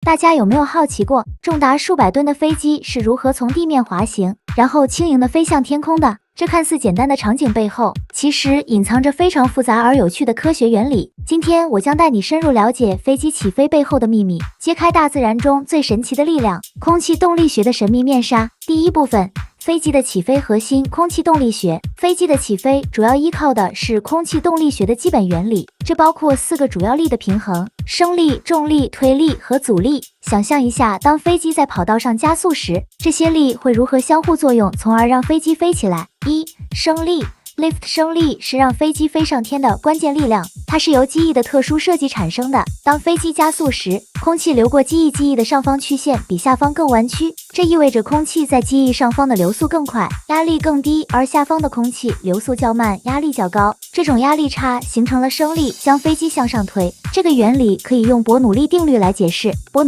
大家有没有好奇过，重达数百吨的飞机是如何从地面滑行，然后轻盈地飞向天空的？这看似简单的场景背后，其实隐藏着非常复杂而有趣的科学原理。今天我将带你深入了解飞机起飞背后的秘密，揭开大自然中最神奇的力量——空气动力学的神秘面纱。第一部分。飞机的起飞核心：空气动力学。飞机的起飞主要依靠的是空气动力学的基本原理，这包括4个主要力的平衡：升力、重力、推力和阻力。想象一下，当飞机在跑道上加速时，这些力会如何相互作用，从而让飞机飞起来？升力。lift 升力是让飞机飞上天的关键力量，它是由机翼的特殊设计产生的。当飞机加速时，空气流过机翼的上方曲线比下方更弯曲，这意味着空气在机翼上方的流速更快，压力更低，而下方的空气流速较慢，压力较高。这种压力差形成了升力，将飞机向上推。这个原理可以用伯努利定律来解释。伯努